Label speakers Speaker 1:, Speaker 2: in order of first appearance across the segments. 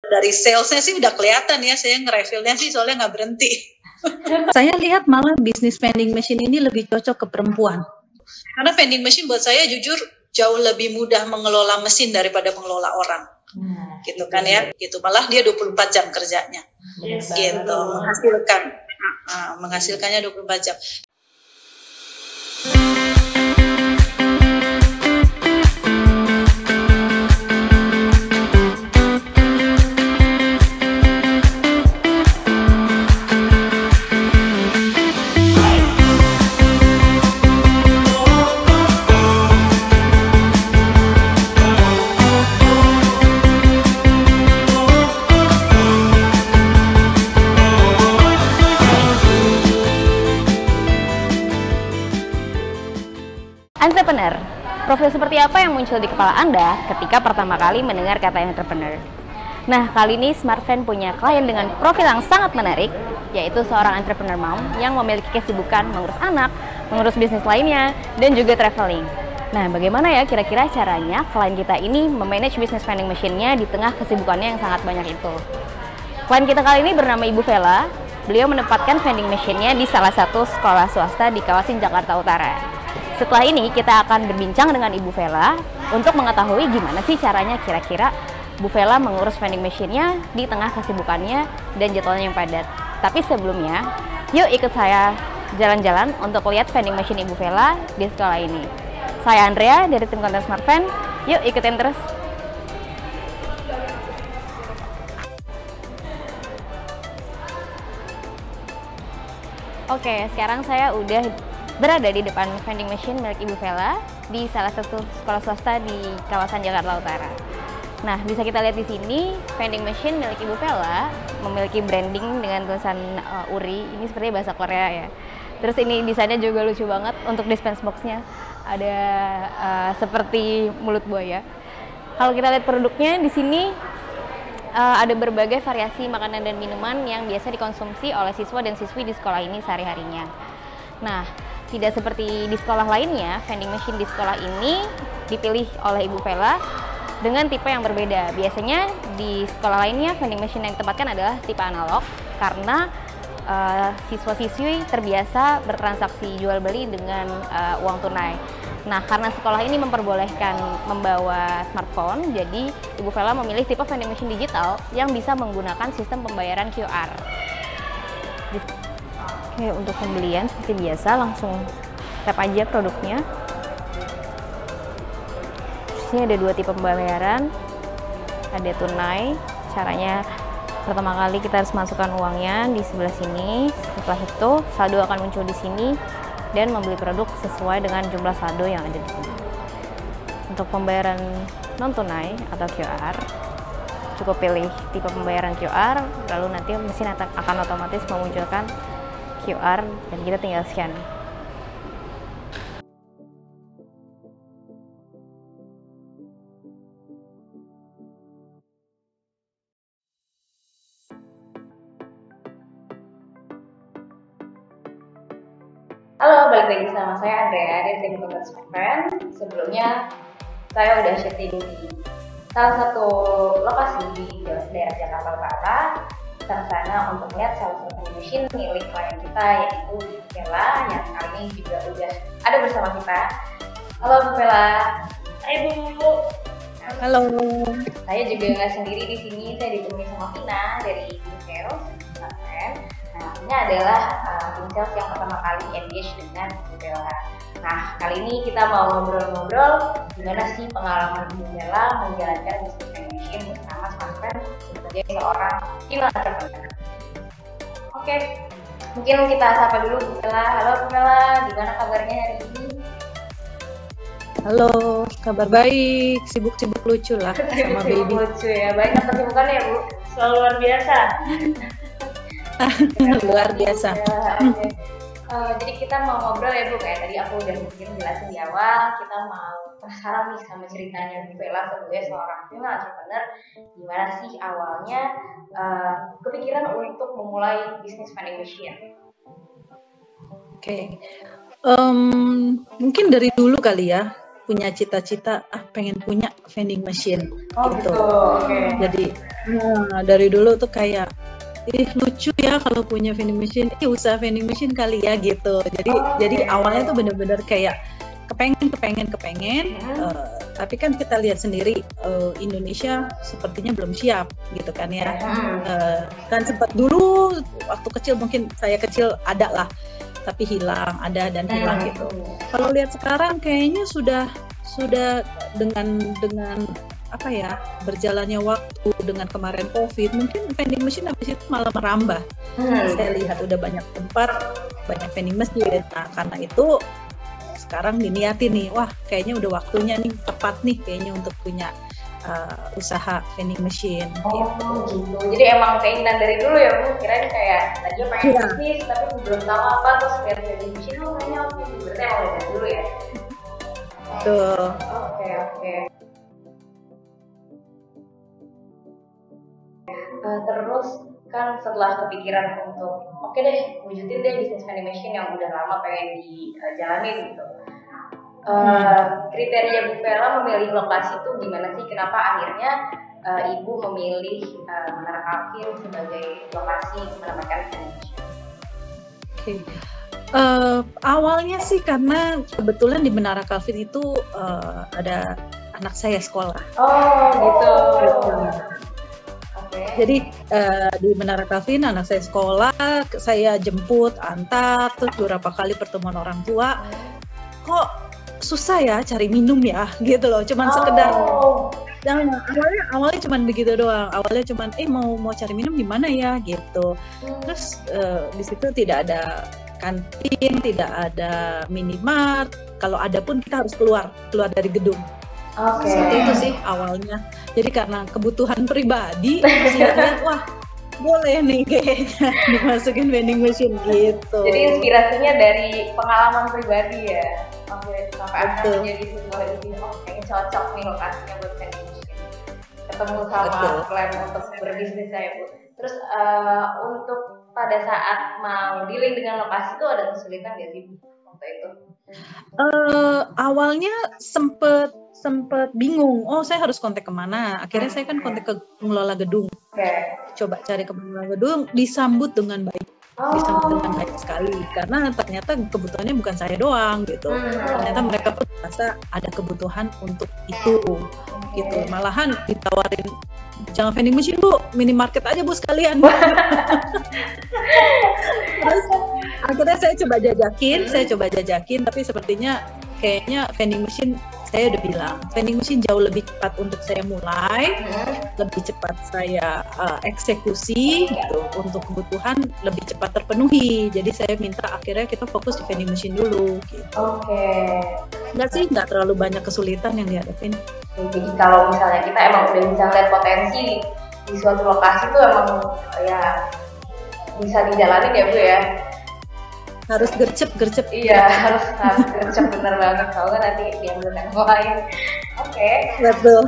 Speaker 1: Dari salesnya sih udah kelihatan ya, saya nge-refill-nya sih soalnya nggak berhenti.
Speaker 2: Saya lihat malah bisnis vending machine ini lebih cocok ke perempuan.
Speaker 1: Karena vending machine buat saya jujur jauh lebih mudah mengelola mesin daripada mengelola orang. Gitu kan ya, gitu. Malah dia 24 jam kerjanya. Gitu, menghasilkannya 24 jam.
Speaker 3: Entrepreneur, profil seperti apa yang muncul di kepala Anda ketika pertama kali mendengar kata entrepreneur? Nah, kali ini Smartfan punya klien dengan profil yang sangat menarik, yaitu seorang entrepreneur mom yang memiliki kesibukan mengurus anak, mengurus bisnis lainnya, dan juga traveling. Nah, bagaimana ya kira-kira caranya klien kita ini memanage bisnis vending machine-nya di tengah kesibukannya yang sangat banyak itu? Klien kita kali ini bernama Ibu Vela. Beliau menempatkan vending machine-nya di salah satu sekolah swasta di kawasan Jakarta Utara. Setelah ini kita akan berbincang dengan Ibu Vela untuk mengetahui gimana sih caranya kira-kira Bu Vela mengurus vending machine-nya di tengah kesibukannya dan jadwalnya yang padat. Tapi sebelumnya, yuk ikut saya jalan-jalan untuk lihat vending machine Ibu Vela di sekolah ini. Saya Andrea dari tim konten Smartfan, yuk ikutin terus. Oke, sekarang saya udah berada di depan vending machine milik Ibu Vela di salah satu sekolah swasta di kawasan Jakarta Utara. Nah, bisa kita lihat di sini vending machine milik Ibu Vela memiliki branding dengan tulisan URI. Ini sepertinya bahasa Korea ya. Terus ini desainnya juga lucu banget untuk dispense box-nya. Ada seperti mulut buaya. Kalau kita lihat produknya di sini ada berbagai variasi makanan dan minuman yang biasa dikonsumsi oleh siswa dan siswi di sekolah ini sehari-harinya. Nah, tidak seperti di sekolah lainnya, vending machine di sekolah ini dipilih oleh Ibu Vela dengan tipe yang berbeda. Biasanya di sekolah lainnya vending machine yang ditempatkan adalah tipe analog karena siswa-siswi terbiasa bertransaksi jual beli dengan uang tunai. Nah, karena sekolah ini memperbolehkan membawa smartphone, jadi Ibu Vela memilih tipe vending machine digital yang bisa menggunakan sistem pembayaran QR. Oke, untuk pembelian seperti biasa langsung tap aja produknya. Di sini ada dua tipe pembayaran, ada tunai. Caranya pertama kali kita harus masukkan uangnya di sebelah sini. Setelah itu saldo akan muncul di sini dan membeli produk sesuai dengan jumlah saldo yang ada di sini. Untuk pembayaran non tunai atau QR, cukup pilih tipe pembayaran QR, lalu nanti mesin akan otomatis memunculkan QR dan kita tinggal scan. Halo, balik lagi sama saya Andrea dari tim konten Smartfan. Sebelumnya saya udah syuting di salah satu lokasi di daerah Jakarta Utara. Kita sana untuk melihat salah satu machine milik klien kita yaitu Bu Vela yang kali ini juga udah ada bersama kita. Halo Bu Vela.
Speaker 4: Hai Bu.
Speaker 3: Halo. Saya juga nggak sendiri di sini, saya ditemani sama Vina dari tim sales Smartfan. Nah, ini adalah tim sales yang pertama kali engage dengan Bu Vela. Nah, kali ini kita mau ngobrol-ngobrol gimana sih pengalaman Bu Vela menjalankan bisnis vending machine bersama Smartfan sebagai seorang female entrepreneur. Oke, mungkin kita sapa dulu Bu Vela. Halo Bu Vela, gimana kabarnya hari ini?
Speaker 2: Halo, kabar baik, sibuk-sibuk lucu lah sama baby.
Speaker 3: Lucu ya, baik apa kesibukannya ya Bu?
Speaker 4: Selalu luar biasa.
Speaker 2: Luar biasa.
Speaker 3: Okay. Jadi kita mau ngobrol ya Bu, kayak tadi aku udah mungkin jelasin di awal, kita mau penasaran nih sama ceritanya Bu Vela sebagai seorang female entrepreneur. Gimana sih awalnya kepikiran untuk memulai bisnis vending machine?
Speaker 2: Oke. Mungkin dari dulu kali ya. punya cita-cita pengen punya vending machine gitu.
Speaker 5: Okay.
Speaker 2: Jadi dari dulu tuh kayak lucu ya kalau punya vending machine, usaha vending machine kali ya gitu. Jadi awalnya tuh bener-bener kayak kepengen tapi kan kita lihat sendiri Indonesia sepertinya belum siap gitu kan ya. Kan sempat dulu waktu kecil, mungkin saya kecil ada lah, tapi hilang gitu. Kalau lihat sekarang kayaknya sudah dengan apa ya, berjalannya waktu, dengan kemarin COVID, mungkin vending machine habis itu malah merambah. Saya lihat udah banyak tempat, banyak vending machine. Nah, karena itu sekarang diniatin nih, wah kayaknya udah waktunya nih, tepat nih kayaknya untuk punya usaha vending machine.
Speaker 5: Gitu. Jadi emang keinginan dari dulu ya Bu, kirain kayak tadinya pengen bisnis tapi belum tahu apa, terus lihat vending machine kayaknya oke, berarti emang udah dari dulu ya.
Speaker 2: Tuh.
Speaker 5: Oke. Terus kan setelah kepikiran untuk oke deh, wujudin deh bisnis vending machine yang udah lama pengen dijalanin gitu. Kriteria Bu Vela memilih lokasi itu gimana sih? Kenapa akhirnya Ibu memilih Menara Calvin sebagai lokasi menempatkan vending machine?
Speaker 2: Oke. Awalnya sih karena kebetulan di Menara Calvin itu ada anak saya sekolah.
Speaker 5: Gitu.
Speaker 2: Jadi di Menara Calvin anak saya sekolah, saya jemput, antar, terus beberapa kali pertemuan orang tua. Kok susah ya cari minum ya, gitu loh. Cuman sekedar, awalnya cuman begitu doang. Awalnya cuman mau cari minum di mana ya, gitu. Terus di situ tidak ada kantin, tidak ada minimart. Kalau ada pun kita harus keluar dari gedung. Seperti itu sih awalnya. Jadi karena kebutuhan pribadi, saya lihat wah boleh nih kayaknya dimasukin vending machine gitu.
Speaker 5: Jadi inspirasinya dari pengalaman pribadi ya. Sampai akhirnya jadi sebuah ide, kayaknya cocok nih lokasinya buat vending machine. Ketemu sama plan untuk berbisnis saya Bu. Terus untuk pada saat mau dealing dengan lokasi itu ada kesulitan nggak sih waktu itu?
Speaker 2: Awalnya sempet bingung, saya harus kontak kemana. Akhirnya saya kan kontak ke pengelola gedung. Coba cari ke pengelola gedung, disambut dengan baik. Disambut dengan baik sekali, karena ternyata kebutuhannya bukan saya doang gitu. Ternyata mereka pun merasa ada kebutuhan untuk itu gitu. Malahan ditawarin, jangan vending machine Bu, minimarket aja Bu sekalian. Terus akhirnya saya coba jajakin, tapi sepertinya kayaknya vending machine, saya udah bilang vending machine jauh lebih cepat untuk saya mulai, lebih cepat saya eksekusi gitu, untuk kebutuhan lebih cepat terpenuhi. Jadi saya minta akhirnya kita fokus di vending machine dulu gitu. Nggak terlalu banyak kesulitan yang dihadapin.
Speaker 5: Jadi kalau misalnya kita emang udah bisa lihat potensi di suatu lokasi tuh emang ya bisa dijalanin ya Bu ya.
Speaker 2: Harus gercep.
Speaker 5: Iya, harus gercep, bener banget. Soalnya nanti diambil yang lain.
Speaker 2: Betul.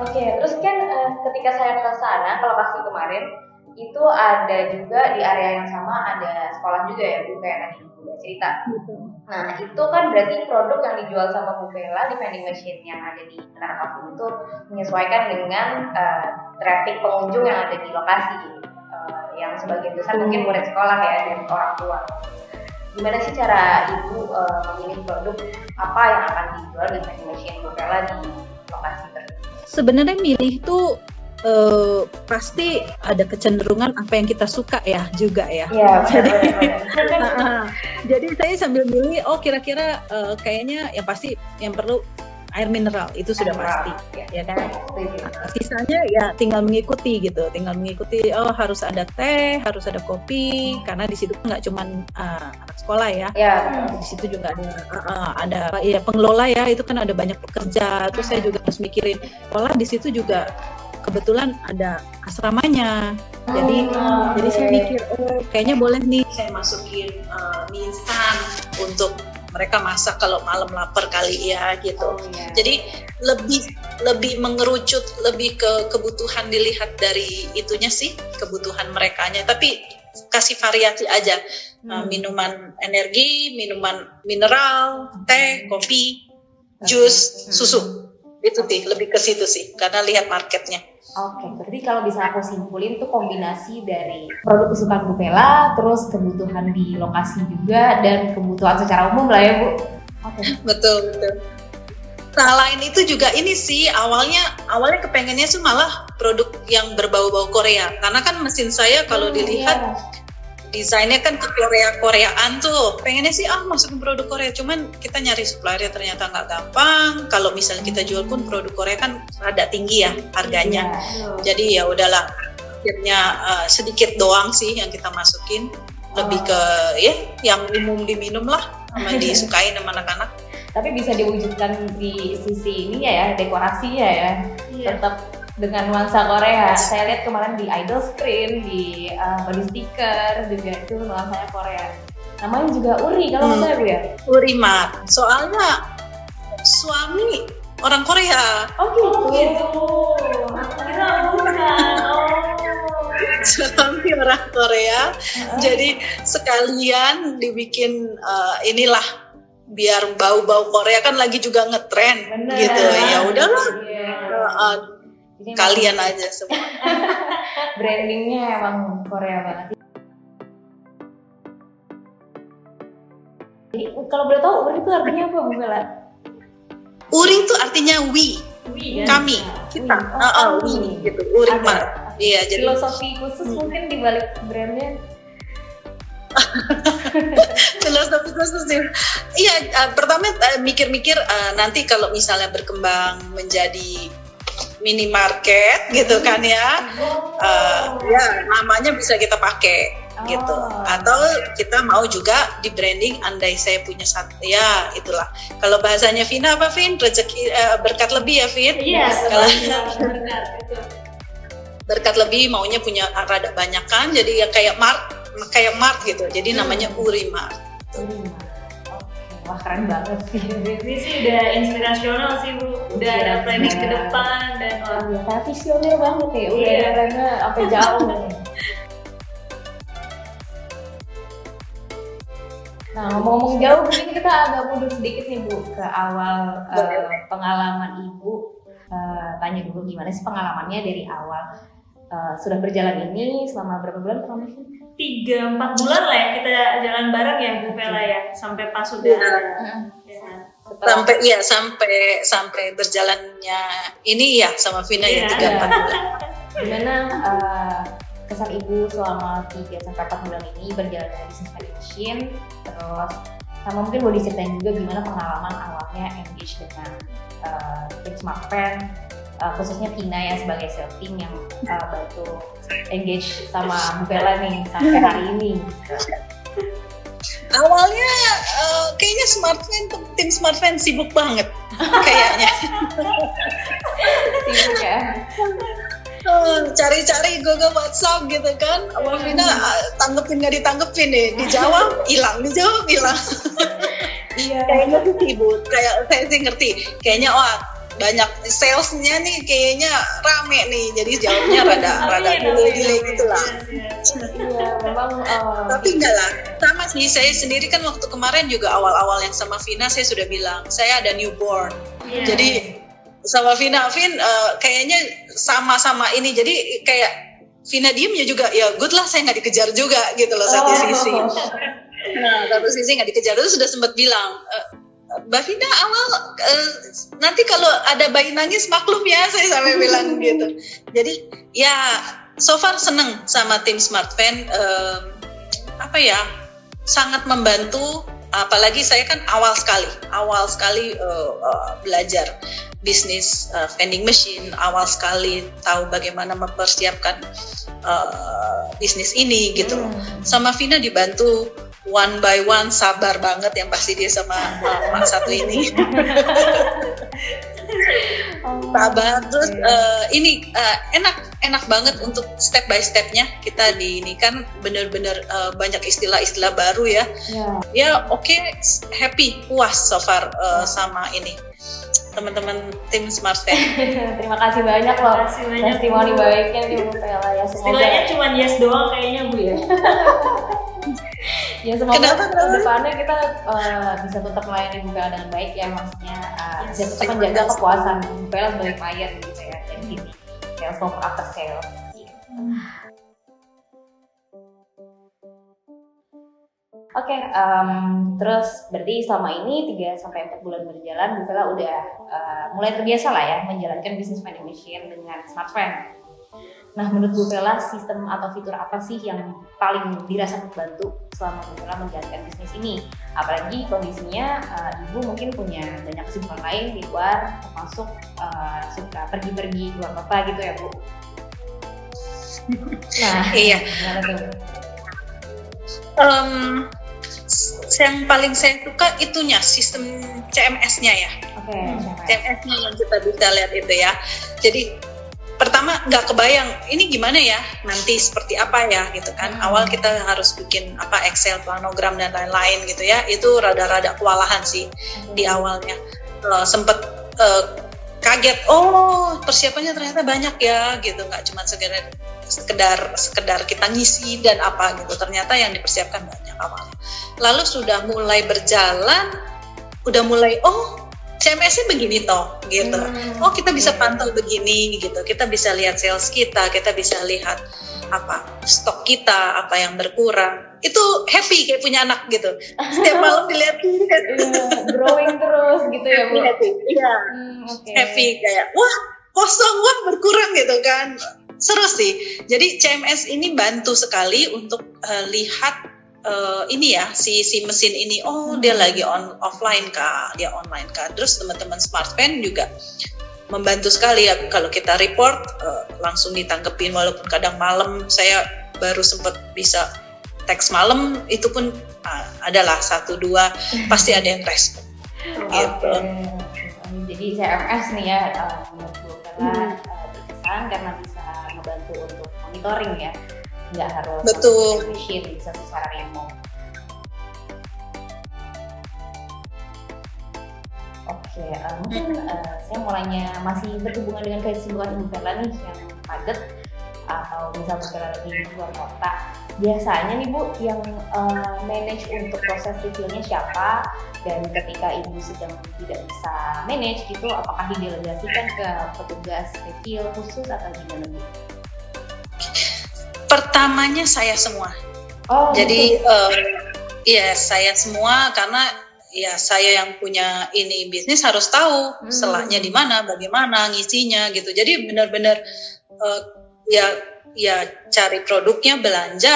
Speaker 5: Terus kan ketika saya ke sana, ke lokasi kemarin, itu ada juga di area yang sama ada sekolah juga ya Bu, kayak tadi Ibu udah cerita. Nah itu kan berarti produk yang dijual sama Bu Vela di vending machine yang ada di Menara Calvin itu menyesuaikan dengan traffic pengunjung yang ada di lokasi. Yang sebagian besar mungkin murid sekolah ya dan orang tua. Gimana sih cara Ibu memilih produk apa yang akan dijual di vending machine Bu Vela di lokasi tersebut?
Speaker 2: Sebenarnya milih tuh pasti ada kecenderungan apa yang kita suka ya juga ya. Jadi saya sambil milih, kira-kira kayaknya yang pasti yang perlu air mineral itu sudah pasti, ya kan. Sisanya ya tinggal mengikuti gitu, harus ada teh, harus ada kopi, karena di situ nggak cuma anak sekolah ya. Di situ juga ada ya pengelola ya, itu kan ada banyak pekerja. Terus saya juga harus mikirin, sekolah di situ juga kebetulan ada asramanya. Jadi saya mikir, kayaknya boleh nih saya masukin mie instan untuk mereka masak kalau malam lapar kali ya gitu. Jadi lebih mengerucut lebih ke kebutuhan, dilihat dari itunya sih, kebutuhan merekanya. Tapi
Speaker 1: kasih variasi aja. Minuman energi, minuman mineral, teh, kopi, jus, susu. Itu sih, lebih ke situ sih, karena lihat marketnya.
Speaker 5: Oke, berarti kalau bisa aku simpulin tuh kombinasi dari produk kesukaan Bu Vela, terus kebutuhan di lokasi juga, dan kebutuhan secara umum lah ya Bu.
Speaker 1: Betul. Nah, lain itu juga ini sih, awalnya kepengennya sih malah produk yang berbau-bau Korea. Karena kan mesin saya kalau dilihat desainnya kan ke Koreaan tuh. Pengennya sih masukin produk Korea, cuman kita nyari supplier ternyata nggak gampang. Kalau misalnya kita jual pun produk Korea kan rada tinggi ya harganya. Jadi ya udahlah, akhirnya sedikit doang sih yang kita masukin. Lebih ke ya yang umum diminum lah, sama disukain sama anak-anak.
Speaker 5: Tapi bisa diwujudkan di sisi ini ya, dekorasinya ya. Tetap dengan nuansa Korea. Saya lihat kemarin di idol screen, di body sticker juga itu nuansanya Korea. Namanya juga Uri kalau nggak salah Bu ya?
Speaker 1: Uri Mart. Soalnya suami orang Korea.
Speaker 5: Oh gitu.
Speaker 4: Kita bukan.
Speaker 1: Suami orang Korea. Jadi sekalian dibikin inilah biar bau-bau Korea kan lagi juga ngetren gitu. Ya udahlah. Kalian aja semua.
Speaker 5: Brandingnya emang Korea banget. Jadi kalau boleh tahu Uri itu artinya apa Bu Vela?
Speaker 1: Uri itu artinya we, kami, kita. We gitu. Uri Mart. Iya, jadi
Speaker 5: filosofi khusus mungkin di balik brandnya.
Speaker 1: Filosofi khusus sih. Iya, pertama mikir-mikir nanti kalau misalnya berkembang menjadi minimarket gitu kan ya, ya namanya bisa kita pakai gitu. Atau kita mau juga di branding, andai saya punya satu, ya itulah. Kalau bahasanya Vina apa Vin? Rezeki berkat lebih ya Vin?
Speaker 4: Iya.
Speaker 1: Kalau
Speaker 4: Berkat itu.
Speaker 1: berkat lebih maunya punya rada banyak kan, jadi ya kayak Mart gitu. Jadi namanya Uri Mart.
Speaker 5: Wah keren banget sih.
Speaker 4: Ini sih udah inspirasional sih Bu. Udah ada planning ke depan dan
Speaker 5: visioner banget ya. Udah ada plannya sampai jauh. Nah ngomong jauh, mungkin kita agak mundur sedikit nih Bu ke awal pengalaman Ibu. Tanya dulu gimana sih pengalamannya dari awal sudah berjalan ini selama berapa bulan kurang lebih?
Speaker 4: 3-4 bulan lah ya kita jalan bareng ya Bu Vela ya, sampai pas sudah
Speaker 1: sampai berjalannya ini ya sama Vina ya 3-4 bulan.
Speaker 5: Gimana kesan Ibu selama 3-4 bulan ini berjalan dari bisnis vending machine, terus sama mungkin boleh diceritain juga gimana pengalaman awalnya engage dengan tim Smartfriend, khususnya Vina ya sebagai sales team yang bantu engage sama Bu Vela nih sampai hari ini.
Speaker 1: Awalnya kayaknya tim Smartfriend sibuk banget kayaknya.
Speaker 5: Sibuk ya.
Speaker 1: Cari-cari Google WhatsApp gitu kan, sama Vina tanggepin nggak ditanggepin deh, dijawab hilang. Iya. Kayaknya tuh sibuk, kayak saya sih ngerti. Kayaknya banyak salesnya nih, kayaknya rame nih, jadi jawabnya rada delay gitu lah.
Speaker 5: Iya, memang.
Speaker 1: Tapi enggak lah, sama sih. Saya sendiri kan waktu kemarin juga awal-awal yang sama Vina saya sudah bilang saya ada newborn. Jadi sama Vin kayaknya sama-sama ini, jadi kayak Vina diemnya juga ya good lah, saya nggak dikejar juga gitu loh satu sisi. Nah satu sisi nggak dikejar, itu sudah sempat bilang Mbak Vina awal nanti kalau ada bayi nangis maklum ya, saya sampai bilang gitu. Jadi ya so far seneng sama tim Smartfriend, sangat membantu. Apalagi saya kan awal sekali belajar bisnis vending machine, awal sekali tahu bagaimana mempersiapkan bisnis ini gitu. Sama Vina dibantu one by one, sabar banget yang pasti dia sama Mak satu ini. Sabar, terus ini enak banget untuk step by stepnya. Kita di ini kan bener-bener banyak istilah-istilah baru ya. Ya oke, happy, puas so far sama ini teman-teman tim Smart Fan.
Speaker 3: Terima kasih banyak loh.
Speaker 4: Terima kasih banyak,
Speaker 3: Testimoni
Speaker 4: Bu.
Speaker 3: baiknya di Bu Vela ya.
Speaker 4: Istilahnya cuma yes doang kayaknya Bu ya.
Speaker 3: Ya semoga
Speaker 1: Kenapa?
Speaker 3: kedepannya kita bisa tetap melayani Bu Vela dengan baik ya, maksudnya bisa tetap menjaga kepuasan Bu Vela sebagai klien gitu ya dari sini sales maupun after sales. Oke, terus berarti selama ini 3-4 bulan berjalan, Bu Vela udah mulai terbiasa lah ya menjalankan bisnis vending machine dengan Smart Fan. Nah, menurut Bu Vela, sistem atau fitur apa sih yang paling dirasa membantu selama Bu Vela menjalankan bisnis ini? Apalagi kondisinya Ibu mungkin punya banyak kesibukan lain di luar, termasuk suka pergi-pergi keluar kota gitu ya Bu? Nah,
Speaker 1: Iya.
Speaker 3: gimana tuh?
Speaker 1: Yang paling saya suka itunya sistem CMS-nya ya.
Speaker 3: Oke,
Speaker 1: CMS-nya yang kita bisa lihat itu ya. Jadi pertama nggak kebayang ini gimana ya nanti seperti apa ya gitu kan. Awal kita harus bikin Excel, planogram dan lain-lain gitu ya. Itu rada-rada kewalahan sih di awalnya. Sempet kaget, oh persiapannya ternyata banyak ya gitu, nggak cuma sekedar kita ngisi dan apa gitu, ternyata yang dipersiapkan banyak awalnya. Lalu sudah mulai berjalan, udah mulai CMS-nya begini toh gitu. Oh kita bisa pantau begini gitu, kita bisa lihat sales kita bisa lihat stok kita, apa yang berkurang. Itu happy kayak punya anak gitu. Setiap malam dilihat
Speaker 3: growing terus gitu ya Bu?
Speaker 1: Iya. Happy kayak wah kosong, wah berkurang gitu kan. Seru sih. Jadi CMS ini bantu sekali untuk lihat ini ya si mesin ini, dia lagi offline kah, dia online kah. Terus teman-teman Smart Fan juga membantu sekali ya, kalau kita report langsung ditanggepin, walaupun kadang malam. Saya baru sempat bisa teks malam, itu pun adalah 1-2 pasti ada yang respon gitu.
Speaker 3: Jadi CMS nih ya menurut Bu Vela berkesan karena bisa membantu untuk monitoring ya, nggak harus machine, bisa secara remote. Oke, mungkin saya mau nanya, masih berhubungan dengan kesibukan Ibu Vela nih yang padat atau misal Bu Vela lagi di luar kota, biasanya nih Bu yang manage untuk proses refill-nya siapa, dan ketika Ibu sedang tidak bisa manage gitu, apakah didelegasikan ke petugas refill khusus atau gimana Bu?
Speaker 1: Pertamanya saya semua. Jadi iya saya semua, karena ya saya yang punya ini bisnis harus tahu selahnya di mana, bagaimana ngisinya gitu. Jadi benar-benar ya cari produknya, belanja,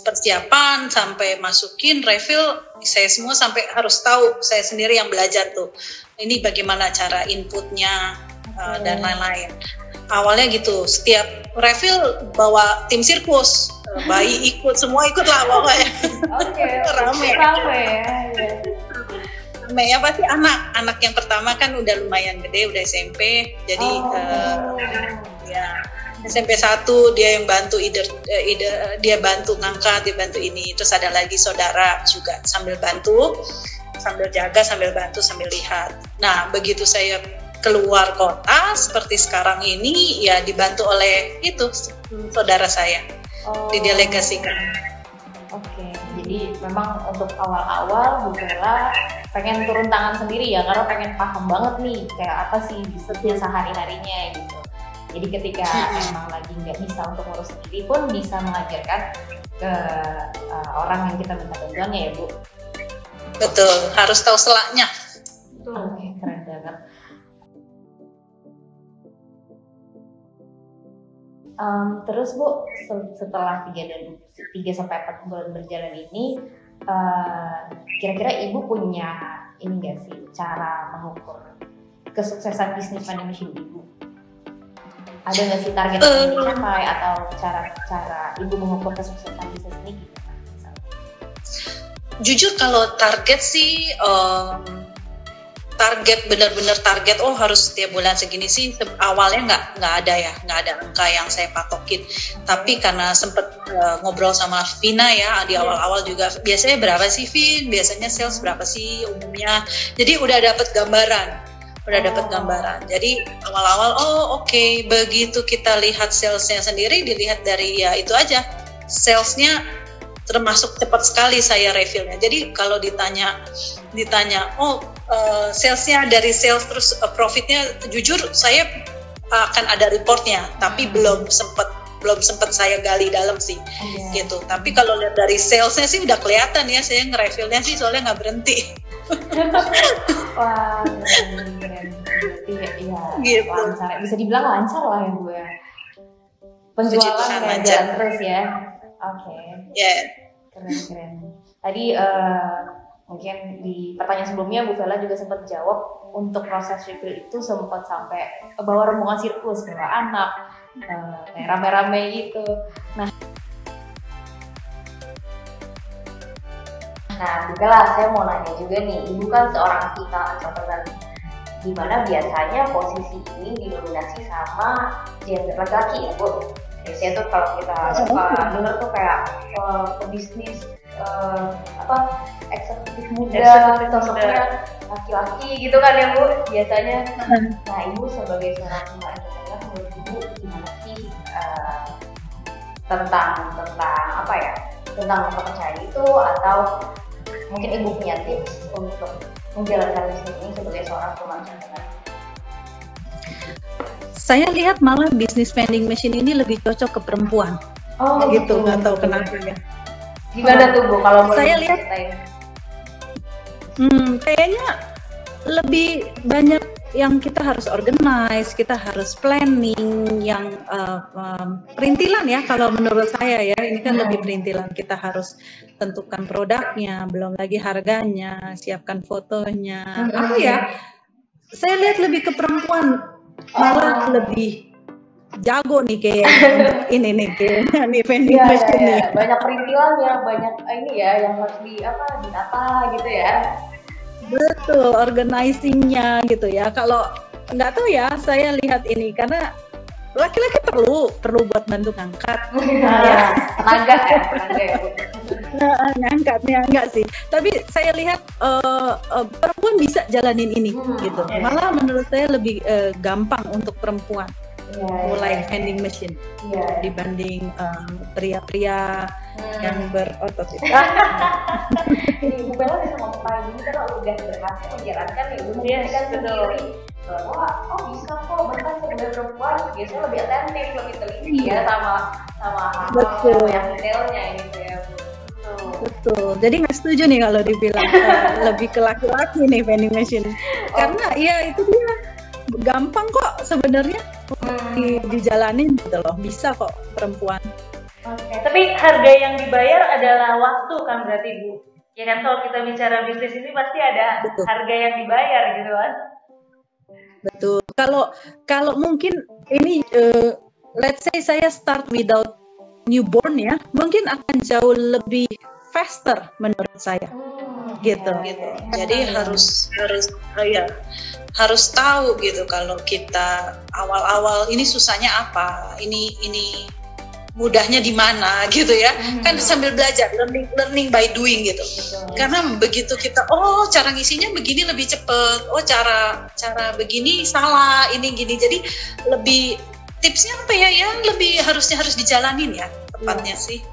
Speaker 1: persiapan sampai masukin refill, saya semua sampai harus tahu, saya sendiri yang belajar tuh. Ini bagaimana cara inputnya dan lain-lain. Awalnya gitu, setiap refill bawa tim sirkus, bayi ikut, semua ikut lah pokoknya. Rame ya, pasti anak yang pertama kan udah lumayan gede, udah SMP, jadi ya SMP 1 dia yang bantu dia bantu ngangkat, dia bantu ini. Terus ada lagi saudara juga sambil bantu, sambil jaga, sambil bantu, sambil lihat. Nah begitu saya keluar kota seperti sekarang ini, ya dibantu oleh itu saudara saya, didelegasikan. Oke,
Speaker 3: jadi memang untuk awal-awal Bu Vela pengen turun tangan sendiri ya, karena pengen paham banget nih kayak apa sih bisnisnya sehari-harinya gitu. Jadi ketika emang lagi nggak bisa untuk ngurus sendiri pun bisa mengajarkan ke orang yang kita minta bantuannya ya Bu.
Speaker 1: Betul, harus tahu selaknya.
Speaker 3: Oke, keren banget. Terus Bu, setelah 3-4 bulan berjalan ini, kira-kira Ibu punya ini nggak sih cara mengukur kesuksesan bisnis vending machine Ibu? Ada nggak sih target yang dicapai atau cara Ibu mengukur kesuksesan bisnis ini gimana?
Speaker 1: Jujur kalau target sih target benar-benar target harus setiap bulan segini sih awalnya nggak ada angka yang saya patokin. Tapi karena sempat ngobrol sama Vina ya di awal-awal juga, biasanya berapa sih Vin, biasanya sales berapa sih umumnya, jadi udah dapat gambaran. udah dapat gambaran. Jadi awal-awal oke, begitu kita lihat salesnya sendiri, dilihat dari ya itu aja, salesnya termasuk cepat sekali saya refillnya. Jadi kalau ditanya salesnya dari sales terus profitnya, jujur saya akan ada reportnya, tapi belum sempat saya gali dalam sih, gitu. Tapi kalau lihat dari salesnya sih udah kelihatan ya, saya nge-refillnya sih soalnya nggak berhenti.
Speaker 5: Wah, keren. Berarti ya
Speaker 1: Gitu.
Speaker 5: lancar, bisa dibilang lancar lah ya Bu ya. Penjualan
Speaker 1: Tuhan,
Speaker 5: kayak
Speaker 1: lancar.
Speaker 5: jalan terus ya. Oke.
Speaker 1: Ya.
Speaker 5: Keren. Tadi mungkin di pertanyaan sebelumnya Bu Vela juga sempat jawab untuk proses refill itu sempat sampai bawa rombongan sirkus, bawa anak, kayak rame-rame gitu. Nah, Bu Vela, saya mau nanya juga nih, Ibu kan seorang female entrepreneur, di mana biasanya posisi ini didominasi sama gender laki-laki ya Bu. Biasanya tuh kalau kita suka denger tuh kayak pebisnis eksekutif muda, sosoknya laki-laki gitu kan ya Bu biasanya. Nah, Ibu sebagai seorang female entrepreneur, menurut Ibu gimana sih tentang apa ya, tentang mempercayai itu, atau mungkin Ibu punya tips untuk menjalankan bisnis ini sebagai seorang female entrepreneur?
Speaker 2: Saya lihat malah bisnis vending machine ini lebih cocok ke perempuan. Gitu, nggak tahu kenapa ya.
Speaker 5: Gimana tuh Bu kalau boleh
Speaker 2: Saya lihat
Speaker 5: diceritain?
Speaker 2: Kayaknya lebih banyak yang kita harus organize, kita harus planning, yang perintilan ya kalau menurut saya ya, ini kan lebih perintilan. Kita harus tentukan produknya, belum lagi harganya, siapkan fotonya. Apa ya? Saya lihat lebih ke perempuan, malah lebih jago nih kayaknya untuk ini nih kayaknya nih vending machine nih.
Speaker 5: Banyak perintilannya, banyak ini ya yang harus ditata gitu ya.
Speaker 2: Betul, organizingnya gitu ya. Kalau nggak tahu ya, saya lihat ini karena laki-laki perlu buat bantu ngangkat.
Speaker 5: Tenaga ya.
Speaker 2: Ngangkatnya enggak sih. Tapi saya lihat perempuan bisa jalanin ini gitu. Malah menurut saya lebih gampang untuk perempuan mulai vending machine dibanding pria-pria yang berotot itu.
Speaker 5: Ini Bu Bella bisa ngomong kayak gini karena udah berhasil menjalankan nih, membuktikan sendiri bahwa bisa kok, bahkan sebagai perempuan biasanya lebih atentif, lebih teliti ya sama hal yang detailnya gitu ya Bu.
Speaker 2: Betul. Jadi nggak setuju nih kalau dibilang lebih ke laki-laki nih vending machine. Karena ya itu dia gampang kok sebenarnya dijalanin gitu loh. Bisa kok perempuan.
Speaker 4: Oke, tapi harga yang dibayar adalah waktu kan berarti Bu? Ya kan kalau kita bicara bisnis ini pasti ada harga yang dibayar gitu kan?
Speaker 2: Betul. Kalau mungkin ini let's say saya start without newborn ya, mungkin akan jauh lebih faster menurut saya. Gitu.
Speaker 1: Jadi harus tahu gitu kalau kita awal-awal ini susahnya apa, ini mudahnya di mana gitu ya. Kan sambil belajar, learning by doing gitu. Karena begitu kita cara ngisinya begini lebih cepet, cara begini salah, ini gini. Jadi lebih tipsnya apa ya, yang lebih harus dijalanin ya tepatnya sih.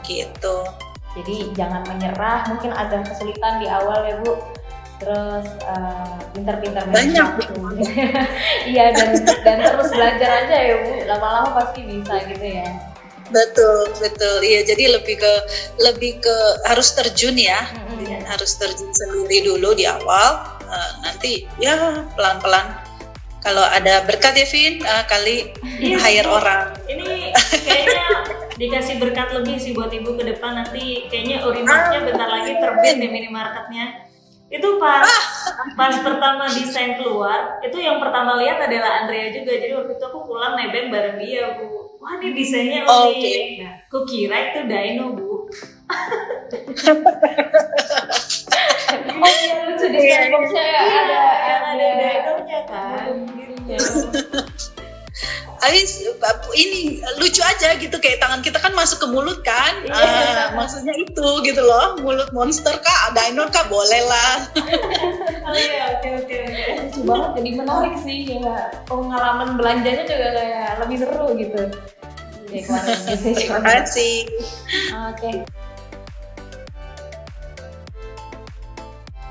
Speaker 1: Gitu.
Speaker 5: Jadi jangan menyerah, mungkin ada kesulitan di awal ya Bu. Terus pintar-pintar
Speaker 1: banyak
Speaker 5: iya, dan terus belajar aja ya Bu, lama-lama pasti bisa gitu ya.
Speaker 1: Betul iya, jadi lebih ke harus terjun ya. Harus terjun sendiri dulu di awal, nanti ya pelan-pelan kalau ada berkat ya Vin, kali hire orang.
Speaker 4: Ini kayaknya dikasih berkat lebih sih buat Ibu ke depan, nanti kayaknya Urimasnya bentar lagi terbit di minimarketnya. Itu pas pertama desain keluar, itu yang pertama lihat adalah Andrea juga. Jadi waktu itu aku pulang nebeng bareng dia Bu. Wah ini desainnya unik. Nah, aku kira itu Dino Bu.
Speaker 5: Lucu desain boxnya ya, ada
Speaker 4: Dino-nya kan.
Speaker 1: ini lucu aja gitu, kayak tangan kita kan masuk ke mulut kan, maksudnya itu gitu loh, mulut monster kah, dino kah, boleh lah.
Speaker 4: Oke.
Speaker 5: Lucu banget, jadi menarik sih ya. Pengalaman belanjanya juga kayak lebih seru gitu.
Speaker 1: Terima kasih.
Speaker 5: Oke.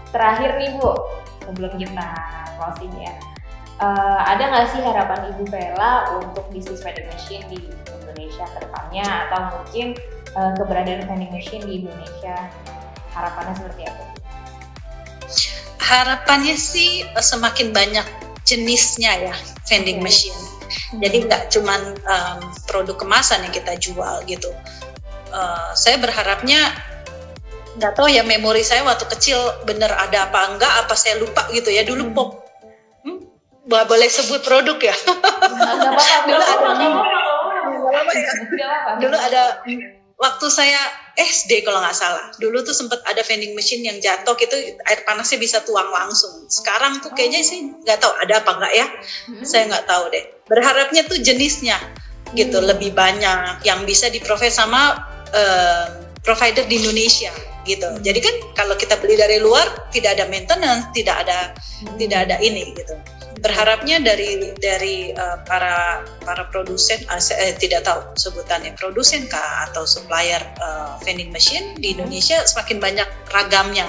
Speaker 5: Terakhir nih Bu, sebelum kita closing ya, ada nggak sih harapan Ibu Vela untuk bisnis vending machine di Indonesia ke depannya, atau mungkin keberadaan vending machine di Indonesia, harapannya seperti apa?
Speaker 1: Harapannya sih semakin banyak jenisnya ya vending machine. Jadi nggak cuman produk kemasan yang kita jual gitu. Saya berharapnya, nggak tahu ya, memori saya waktu kecil bener ada apa enggak, apa saya lupa gitu ya, dulu pop. Boleh sebut produk ya? Dulu ada waktu saya SD kalau nggak salah, dulu tuh sempat ada vending machine yang jatuh gitu, air panasnya bisa tuang langsung. Sekarang tuh kayaknya sih nggak tahu ada apa enggak ya, saya nggak tahu deh. Berharapnya tuh jenisnya gitu lebih banyak yang bisa di-provide sama provider di Indonesia gitu. Jadi kan kalau kita beli dari luar tidak ada maintenance, tidak ada ini gitu. Berharapnya dari para produsen, tidak tahu sebutannya produsen kah atau supplier vending machine di Indonesia semakin banyak ragamnya.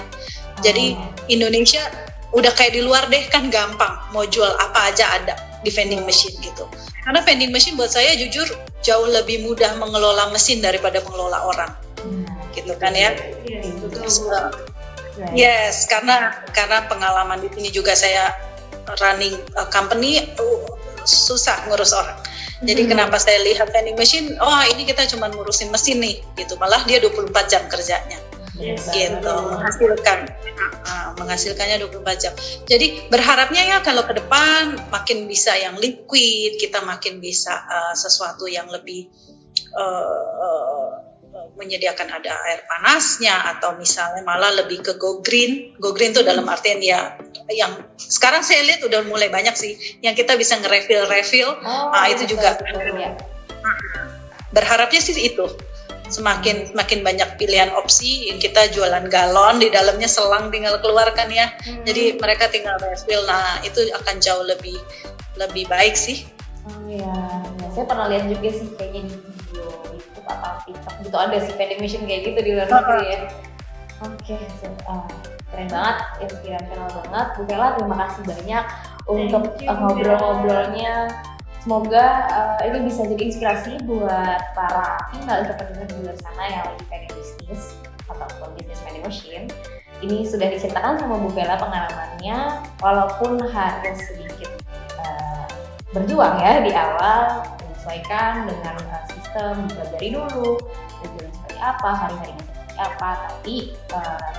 Speaker 1: Jadi Indonesia udah kayak di luar deh, kan gampang, mau jual apa aja ada di vending machine gitu. Karena vending machine buat saya jujur jauh lebih mudah mengelola mesin daripada mengelola orang, gitu kan ya. Yes, karena pengalaman di sini juga saya running company, susah ngurus orang. Jadi kenapa saya lihat vending machine, ini kita cuma ngurusin mesin nih gitu, malah dia 24 jam kerjanya. Gitu, menghasilkannya 24 jam. Jadi berharapnya ya kalau ke depan makin bisa yang liquid, kita makin bisa sesuatu yang lebih menyediakan ada air panasnya, atau misalnya malah lebih ke go green. Go green itu dalam artian ya, yang sekarang saya lihat udah mulai banyak sih yang kita bisa nge-refill. Itu juga berharapnya sih itu semakin banyak pilihan opsi. Yang kita jualan galon, di dalamnya selang tinggal keluarkan ya. Jadi mereka tinggal refill. Nah, itu akan jauh lebih baik sih.
Speaker 5: Saya pernah lihat juga sih kayaknya di video YouTube atau TikTok gitu, ada sih vending machine kayak gitu di luar negeri ya. Oke, keren banget, inspirational banget. Bu Vela, terima kasih banyak untuk ngobrol-ngobrolnya. Semoga ini bisa jadi inspirasi buat para female entrepreneur di luar sana yang lagi pengen bisnis ataupun bisnis vending machine. Ini sudah diceritakan sama Bu Vela pengalamannya, walaupun harus sedikit berjuang ya di awal, menyesuaikan dengan sistem, belajar dulu, tujuan seperti apa, hari-harinya seperti apa, tapi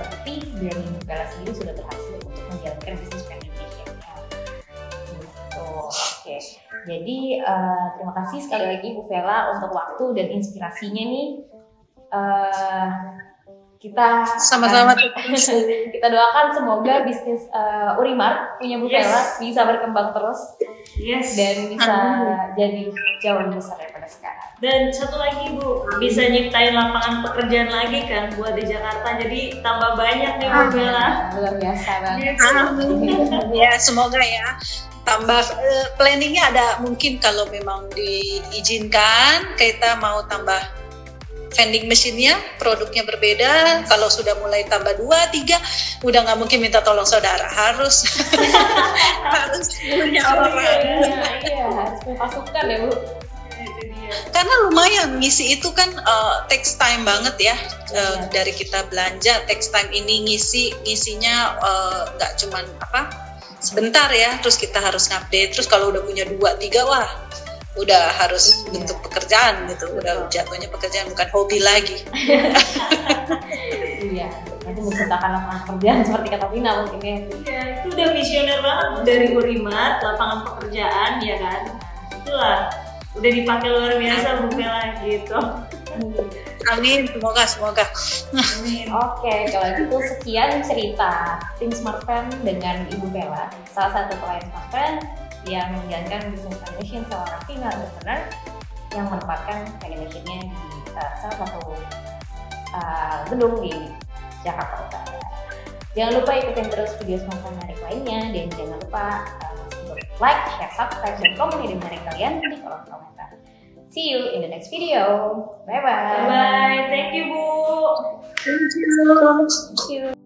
Speaker 5: terbukti dari Bu Vela sendiri sudah berhasil untuk menjalankan bisnis vending machine-nya. Oke. Jadi terima kasih sekali lagi Bu Vela untuk waktu dan inspirasinya nih. Kita
Speaker 1: sama-sama
Speaker 5: kita doakan semoga bisnis Urimart punya Bu Vela bisa berkembang terus, dan bisa jadi jauh lebih besar daripada sekarang.
Speaker 4: Dan satu lagi Bu, bisa nyiptain lapangan pekerjaan lagi kan buat di Jakarta, jadi tambah banyak nih Bu Vela.
Speaker 5: Luar biasa banget.
Speaker 1: Ya, semoga ya. Tambah planningnya ada, mungkin kalau memang diizinkan kita mau tambah vending machine-nya, produknya berbeda. Kalau sudah mulai tambah 2-3, udah nggak mungkin minta tolong saudara, harus punya orang.
Speaker 5: Iya, harus punya pasukan ya Bu.
Speaker 1: Karena lumayan ngisi itu kan takes time banget ya. Dari kita belanja takes time, ini ngisinya nggak cuman sebentar ya, terus kita harus ngupdate. Terus kalau udah punya 2-3, wah udah harus bentuk pekerjaan gitu. Udah jatuhnya pekerjaan, bukan hobi lagi.
Speaker 5: Iya, nanti menciptakan lapangan pekerjaan seperti kata Vina mungkin ya.
Speaker 4: Iya, itu udah visioner banget dari Urimart, lapangan pekerjaan ya kan. Itulah udah dipakai luar biasa Bu Vela gitu.
Speaker 1: Amin, semoga.
Speaker 4: Amin.
Speaker 5: Oke, kalau gitu sekian cerita tim Smart Fan dengan Ibu Vela, salah satu klien Smart Fan. yang menjalankan business foundation seorang female entrepreneur yang menempatkan animationnya di salah satu gedung di Jakarta Utara. Jangan lupa ikutin terus video semoga menarik lainnya, dan jangan lupa untuk like, share, subscribe, dan komen ide menarik kalian di kolom komentar. See you in the next video. Bye bye.
Speaker 4: Bye bye. Thank you, Bu.
Speaker 1: Thank you.
Speaker 5: Thank you.